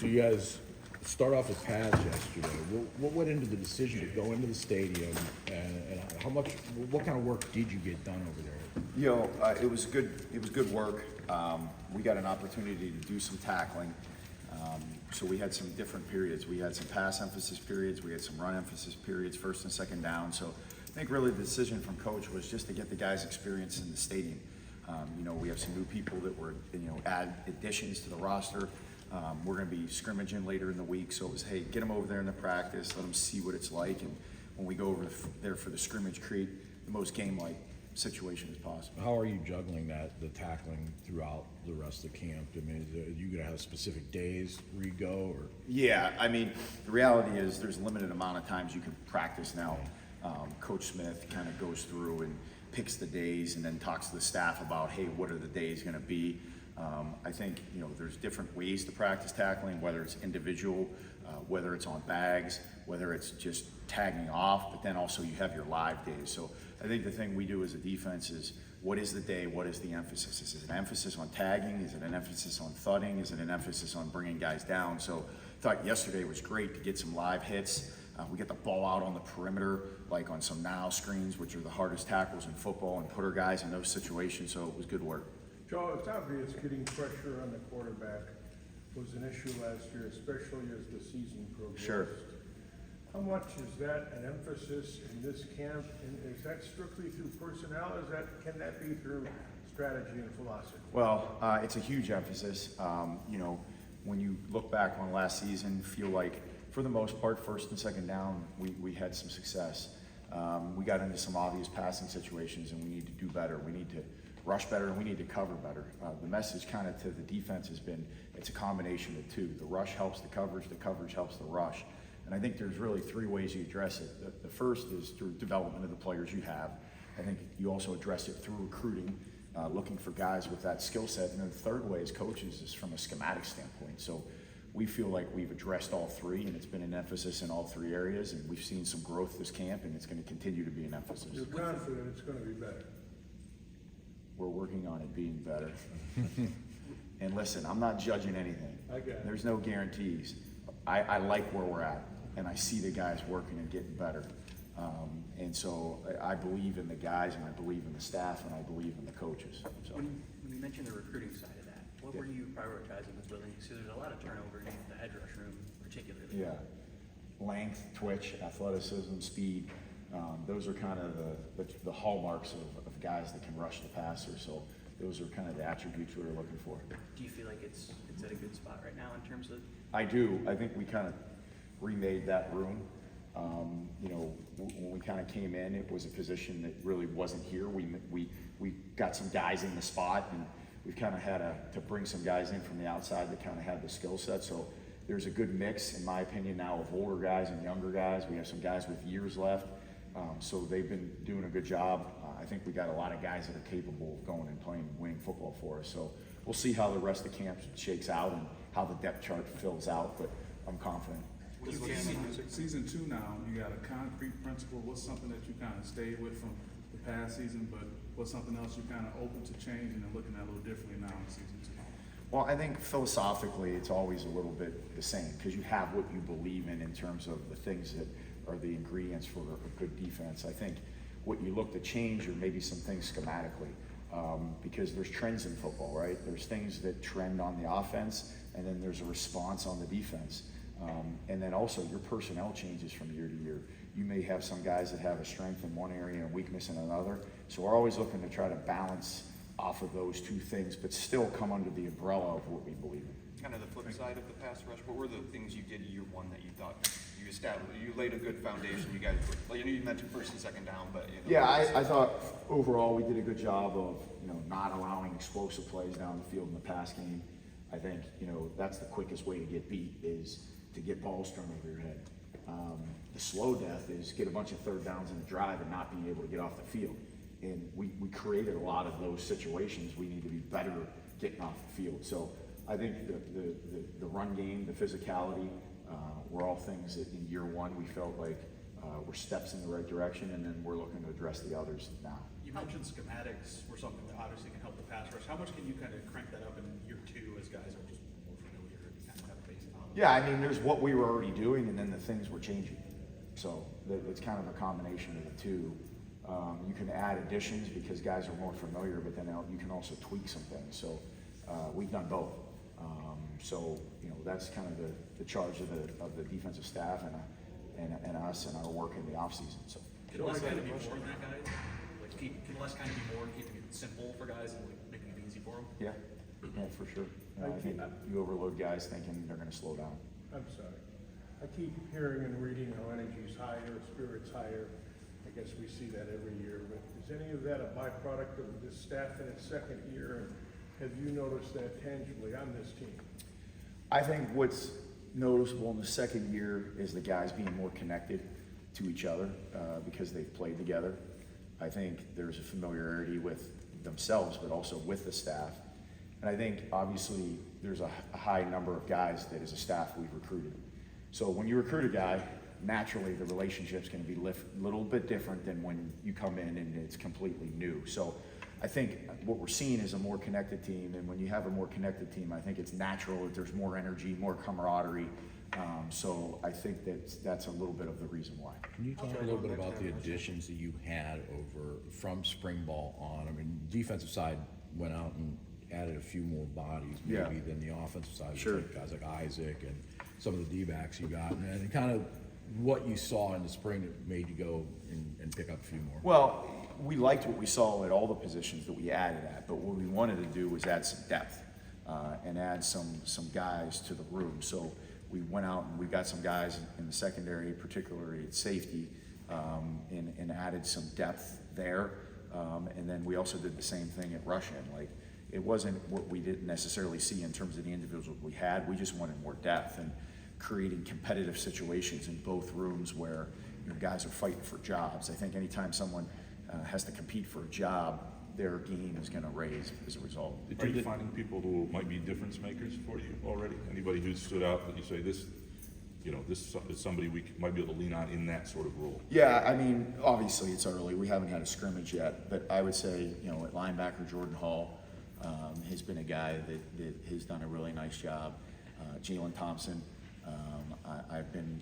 So you guys start off with pads yesterday. What went into the decision to go into the stadium, and what kind of work did you get done over there? It was good work. We got an opportunity to do some tackling. So we had some different periods. We had some pass emphasis periods. We had some run emphasis periods, first and second down. So I think really the decision from coach was just to get the guys experience in the stadium. We have some new people that were, add additions to the roster. We're going to be scrimmaging later in the week. So it was, hey, get them over there in the practice, let them see what it's like. And when we go over there for the scrimmage, create the most game-like situation as possible. How are you juggling the tackling throughout the rest of the camp? I mean, are you going to have specific days where you go? Or? Yeah, I mean, the reality is there's a limited amount of times you can practice now. Coach Smith kind of goes through and picks the days and then talks to the staff about, hey, what are the days going to be? I think, there's different ways to practice tackling, whether it's individual, whether it's on bags, whether it's just tagging off, but then also you have your live days. So I think the thing we do as a defense is, what is the day? What is the emphasis? Is it an emphasis on tagging? Is it an emphasis on thudding? Is it an emphasis on bringing guys down? So I thought yesterday was great to get some live hits. We get the ball out on the perimeter, like on some now screens, which are the hardest tackles in football, and put our guys in those situations. So it was good work. Joe, it's obvious getting pressure on the quarterback was an issue last year, especially as the season progressed. Sure. How much is that an emphasis in this camp? And is that strictly through personnel? Can that be through strategy and philosophy? Well, it's a huge emphasis. When you look back on last season, feel like for the most part, first and second down, we had some success. We got into some obvious passing situations, and we need to do better. We need to rush better, and we need to cover better. The message kind of to the defense has been, it's a combination of two. The rush helps the coverage helps the rush. And I think there's really three ways you address it. The first is through development of the players you have. I think you also address it through recruiting, looking for guys with that skill set. And then the third way as coaches is from a schematic standpoint. So we feel like we've addressed all three, and it's been an emphasis in all three areas, and we've seen some growth this camp, and it's going to continue to be an emphasis. You're confident it's going to be better? We're working on it being better. And listen, I'm not judging anything. I get it. There's no guarantees. I like where we're at, and I see the guys working and getting better. And so I believe in the guys, and I believe in the staff, and I believe in the coaches. So. When you mentioned the recruiting side of that, what were you prioritizing with building? Because there's a lot of turnover in the edge rush room, particularly. Yeah, length, twitch, athleticism, speed. Those are kind of the hallmarks of guys that can rush the passer. So those are kind of the attributes we were looking for. Do you feel like it's at a good spot right now in terms of? I do. I think we kind of remade that room. When we kind of came in, it was a position that really wasn't here. We got some guys in the spot, and we've kind of had to bring some guys in from the outside that kind of had the skill set. So there's a good mix, in my opinion, now of older guys and younger guys. We have some guys with years left. So they've been doing a good job. I think we got a lot of guys that are capable of going and playing winning football for us. So we'll see how the rest of the camp shakes out and how the depth chart fills out, but I'm confident. Season 2 now, you got a concrete principle. What's something that you kind of stayed with from the past season, but what's something else you kind of open to changing and looking at a little differently now in season 2? Well, I think philosophically it's always a little bit the same because you have what you believe in terms of the things that are the ingredients for a good defense. I think what you look to change are maybe some things schematically because there's trends in football, right? There's things that trend on the offense, and then there's a response on the defense. And then also your personnel changes from year to year. You may have some guys that have a strength in one area and a weakness in another. So we're always looking to try to balance off of those two things, but still come under the umbrella of what we believe in. Kind of the flip side of the pass rush, what were the things you did year one that you thought you established? You laid a good foundation. You guys, you mentioned first and second down, but yeah, I thought overall we did a good job of not allowing explosive plays down the field in the pass game. I think that's the quickest way to get beat is to get balls thrown over your head. The slow death is get a bunch of third downs in the drive and not being able to get off the field. And we created a lot of those situations. We need to be better getting off the field. So I think the run game, the physicality, were all things that in year one we felt like were steps in the right direction, and then we're looking to address the others now. You mentioned schematics were something that obviously can help the pass rush. How much can you kind of crank that up in year two as guys are just more familiar and kind of have a base knowledge? Yeah, I mean, there's what we were already doing, and then the things were changing. So it's kind of a combination of the two. You can add additions because guys are more familiar, but then you can also tweak some things. So we've done both. So you know, that's kind of the charge of the defensive staff and us and our work in the off season. So Can less kind of be more than that, guys? Like, can less kind of be more, keeping it simple for guys and like making it easy for them? yeah, for sure. You know, I think you overload guys thinking they're going to slow down. I'm sorry. I keep hearing and reading how energy's higher, spirit's higher. I guess we see that every year, but is any of that a byproduct of this staff in its second year? And have you noticed that tangibly on this team? I think what's noticeable in the second year is the guys being more connected to each other because they've played together. I think there's a familiarity with themselves, but also with the staff. And I think obviously there's a high number of guys that as a staff we've recruited. So when you recruit a guy, naturally the relationship's going to be a little bit different than when you come in and it's completely new. So I think what we're seeing is a more connected team, and when you have a more connected team, I think it's natural that there's more energy, more camaraderie. So I think that's a little bit of the reason why. Can you talk a little bit about the additions that you had over from spring ball on? I mean, defensive side went out and added a few more bodies maybe than the offensive side. Sure. Like guys like Isaac and some of the D-backs you got, and kind of what you saw in the spring that made you go and pick up a few more. Well, we liked what we saw at all the positions that we added at, but what we wanted to do was add some depth and add some guys to the room. So we went out and we got some guys in the secondary, particularly at safety, and added some depth there. And then we also did the same thing at rush-in. Like, it wasn't what we didn't necessarily see in terms of the individuals we had. We just wanted more depth and creating competitive situations in both rooms where guys are fighting for jobs. I think anytime someone has to compete for a job, their game is going to raise as a result. Are you finding people who might be difference makers for you already? Anybody who's stood out that you say this is somebody we might be able to lean on in that sort of role? Yeah, I mean, obviously it's early. We haven't had a scrimmage yet, but I would say, at linebacker, Jordan Hall has been a guy that has done a really nice job. Jalen Thompson, I've been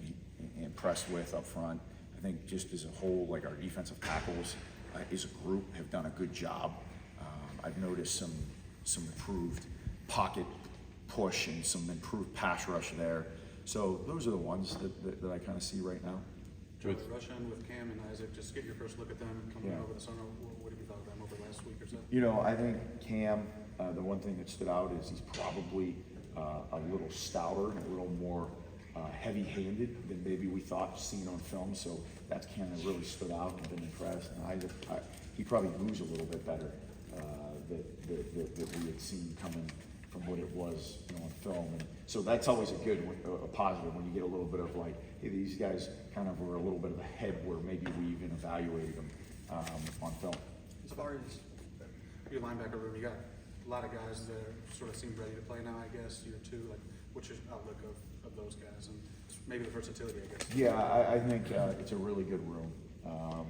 impressed with up front. I think just as a whole, like our defensive tackles as a group have done a good job. I've noticed some improved pocket push and some improved pass rush there. So those are the ones that I kind of see right now. Joe, rush in with Cam and Isaac, just get your first look at them coming over the summer. What have you thought of them over the last week or so? I think Cam, the one thing that stood out is he's probably a little stouter and a little more heavy-handed than maybe we thought seeing on film. So that's kind of really stood out and been impressed. And Isaac, he probably moves a little bit better that we had seen coming from what it was on film. And so that's always a positive when you get a little bit of like, hey, these guys kind of were a little bit of ahead where maybe we even evaluated them on film. As far as your linebacker room, you got a lot of guys that sort of seem ready to play now, I guess, year two. Like, what's your outlook of those guys and maybe the versatility, I guess? Yeah, I think it's a really good room.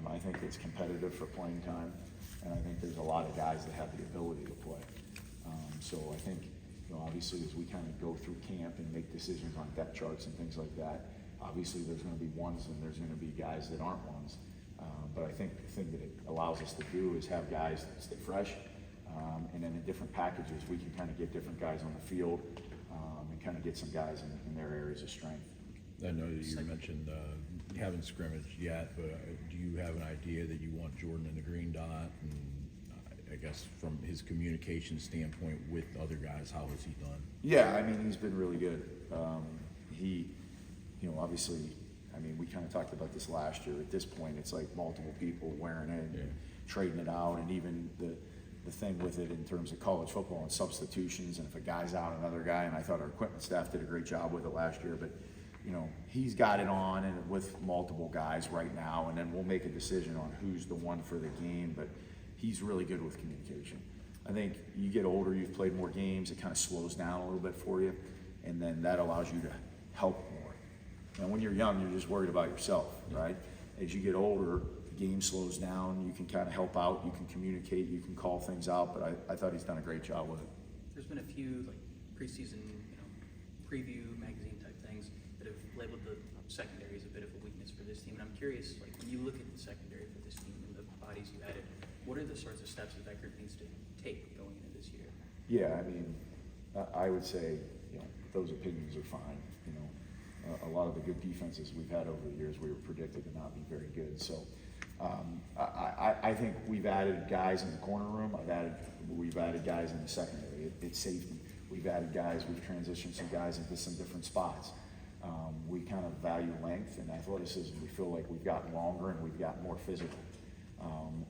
I think it's competitive for playing time, and I think there's a lot of guys that have the ability to play. So I think, obviously as we kind of go through camp and make decisions on depth charts and things like that, obviously there's going to be ones and there's going to be guys that aren't ones. But I think the thing that it allows us to do is have guys that stay fresh, and then in different packages we can kind of get different guys on the field and kind of get some guys in their areas of strength. I know that you mentioned you haven't scrimmaged yet, but do you have an idea that you want Jordan in the green dot? And I guess from his communication standpoint with other guys, how has he done? Yeah, I mean, he's been really good. He, obviously, I mean, we kind of talked about this last year. At this point, it's like multiple people wearing it and trading it out, and even the thing with it in terms of college football and substitutions, and if a guy's out, another guy, and I thought our equipment staff did a great job with it last year, but he's got it on and with multiple guys right now, and then we'll make a decision on who's the one for the game, but he's really good with communication. I think you get older, you've played more games, it kind of slows down a little bit for you, and then that allows you to help more. Now, when you're young, you're just worried about yourself, right? As you get older, the game slows down, you can kind of help out, you can communicate, you can call things out, but I thought he's done a great job with it. There's been a few preseason preview magazine type things that have labeled the secondary as a bit of a weakness for this team. And I'm curious, like, when you look at the secondary for this team and the bodies you added, what are the sorts of steps that group needs to take going into this year? Yeah, I mean, I would say, those opinions are fine, A lot of the good defenses we've had over the years, we were predicted to not be very good. So I think we've added guys in the corner room. We've added guys in the secondary. It's safety. We've added guys. We've transitioned some guys into some different spots. We kind of value length and athleticism. We feel like we've gotten longer and we've gotten more physical.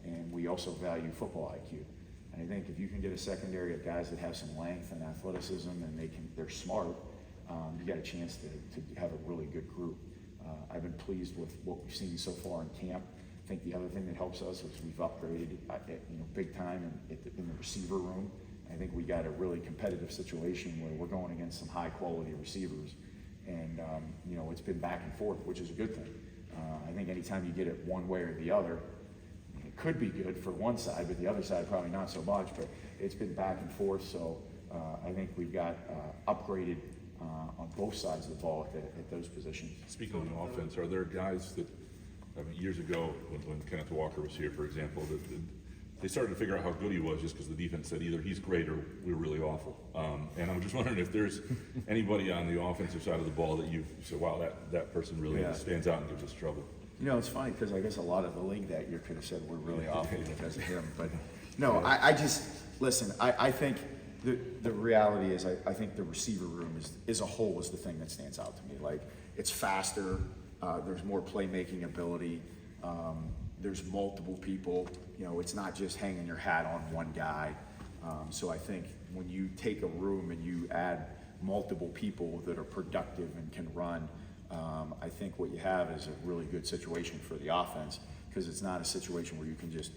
And we also value football IQ. And I think if you can get a secondary of guys that have some length and athleticism and they're smart, you got a chance to have a really good group. I've been pleased with what we've seen so far in camp. I think the other thing that helps us is we've upgraded, big time in the receiver room. I think we got a really competitive situation where we're going against some high quality receivers, and it's been back and forth, which is a good thing. I think anytime you get it one way or the other, it could be good for one side, but the other side probably not so much. But it's been back and forth, so I think we've got upgraded on both sides of the ball at those positions. Speaking of the offense, are there guys that, years ago, when Kenneth Walker was here, for example, that they started to figure out how good he was just because the defense said either he's great or we're really awful. And I'm just wondering if there's anybody on the offensive side of the ball that you said, wow, that person really stands out and gives us trouble. It's funny because I guess a lot of the league that year could have said we're really awful because of him. But no, I just, listen, I think the reality is I think the receiver room as a whole is the thing that stands out to me. Like, it's faster, there's more playmaking ability, there's multiple people, it's not just hanging your hat on one guy. So I think when you take a room and you add multiple people that are productive and can run, I think what you have is a really good situation for the offense, because it's not a situation where you can just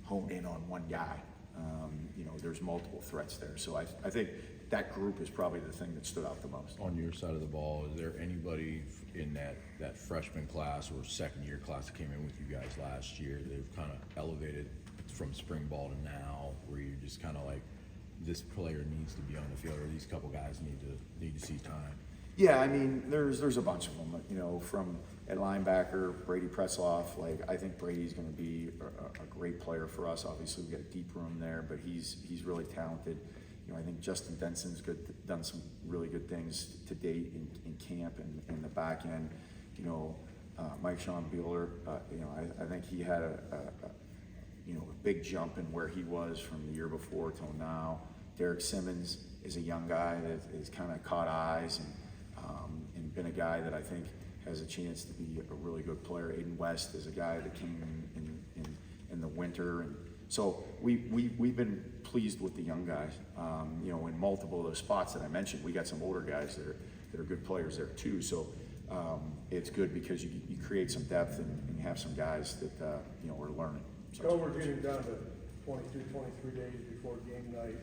hone in on one guy. There's multiple threats there. So I think that group is probably the thing that stood out the most. On your side of the ball, is there anybody in that freshman class or second year class that came in with you guys last year that have kind of elevated from spring ball to now, where you're just kind of like, this player needs to be on the field, or these couple guys need to see time? Yeah, I mean, there's a bunch of them. From at linebacker, Brady Pretzloff. I think Brady's going to be a great player for us. Obviously, we've got a deep room there, but he's really talented. I think Justin Denson's done some really good things to date in camp and in the back end. Mike Sean Bueller. I think he had a big jump in where he was from the year before till now. Derek Simmons is a young guy that has kind of caught eyes and been a guy that I think has a chance to be a really good player. Aiden West is a guy that came in the winter, and so we've been pleased with the young guys. In multiple of those spots that I mentioned, we got some older guys that are good players there too. So it's good because you create some depth and you have some guys that are learning. So we're getting down to 22, 23 days before game night.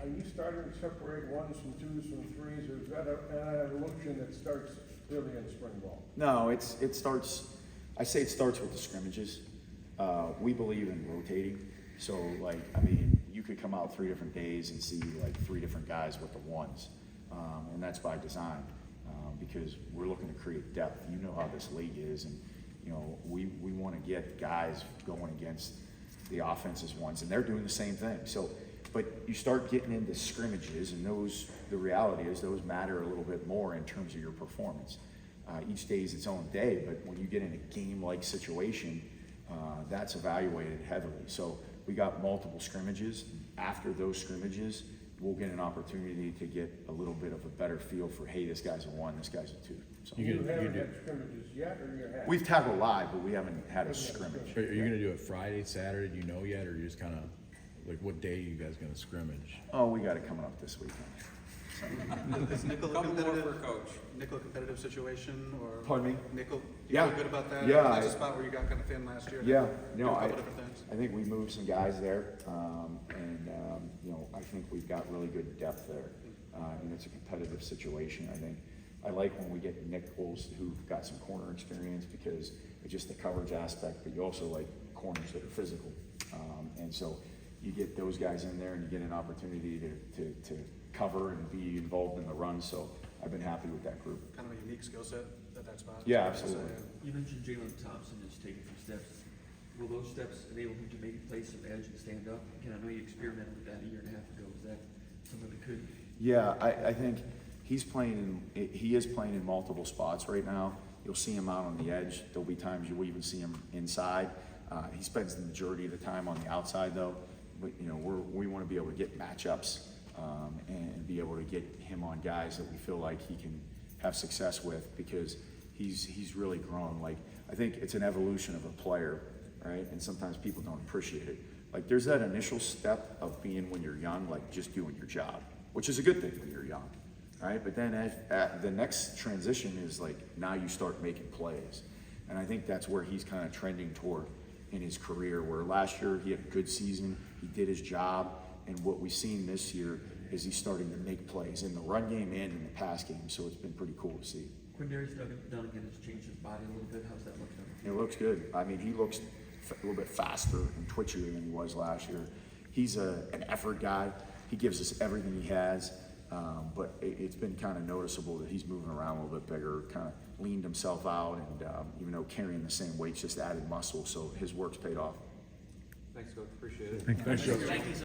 Are you starting to separate ones from twos from threes, or is that an evolution that starts really in spring ball? No, it starts. I say it starts with the scrimmages. We believe in rotating. So, you could come out 3 different days and see 3 different guys with the ones, and that's by design because we're looking to create depth. You know how this league is, and we want to get guys going against the offense's ones, and they're doing the same thing. So. But you start getting into scrimmages, and the reality is those matter a little bit more in terms of your performance. Each day is its own day, but when you get in a game-like situation, that's evaluated heavily. So we got multiple scrimmages. After those scrimmages, we'll get an opportunity to get a little bit of a better feel for, hey, this guy's a 1, this guy's a 2. So You haven't had scrimmages yet, or you have? we've tackled live, but we haven't had a scrimmage. Are you going to do it Friday, Saturday? Do you know yet, or you just kind of what day are you guys going to scrimmage? Oh, we got it coming up this weekend. Is nickel a competitive situation, or? Pardon me? Nickel, Yeah. you feel good about that? Yeah, That's a spot where you got kind of thin last year. Yeah, Do no, a couple different things. I think we moved some guys there, and I think we've got really good depth there. And it's a competitive situation. I like when we get nickels who've got some corner experience, because it's just the coverage aspect, but you also like corners that are physical. And so you get those guys in there and you get an opportunity to cover and be involved in the run. So I've been happy with that group. Kind of a unique skill set at that spot. Yeah, absolutely. You mentioned Jalen Thompson is taking some steps. Will those steps enable him to maybe play some edge and stand up? Again, I know you experimented with that a year and a half ago. Is that something that could? Yeah, I think he is playing in multiple spots right now. You'll see him out on the edge. There'll be times you will even see him inside. He spends the majority of the time on the outside though. But you know, we want to be able to get matchups and be able to get him on guys that we feel like he can have success with, because he's really grown. Like, I think it's an evolution of a player, right? And sometimes people don't appreciate it. Like, there's that initial step of being when you're young, like just doing your job, which is a good thing when you're young, right? But then at the next transition is like, now you start making plays. And I think that's where he's kind of trending toward in his career, where last year he had a good season, he did his job, and what we've seen this year is he's starting to make plays in the run game and in the pass game, so it's been pretty cool to see. Quindarius Dunnigan has changed his body a little bit. How's that looking? It looks good. I mean, he looks a little bit faster and twitchier than he was last year. He's an effort guy. He gives us everything he has, but it's been kind of noticeable that he's moving around a little bit bigger, kind of leaned himself out, and even though carrying the same weight, just added muscle, so his work's paid off. Thanks, Coach. Appreciate it. Thanks, Joe. Thank you.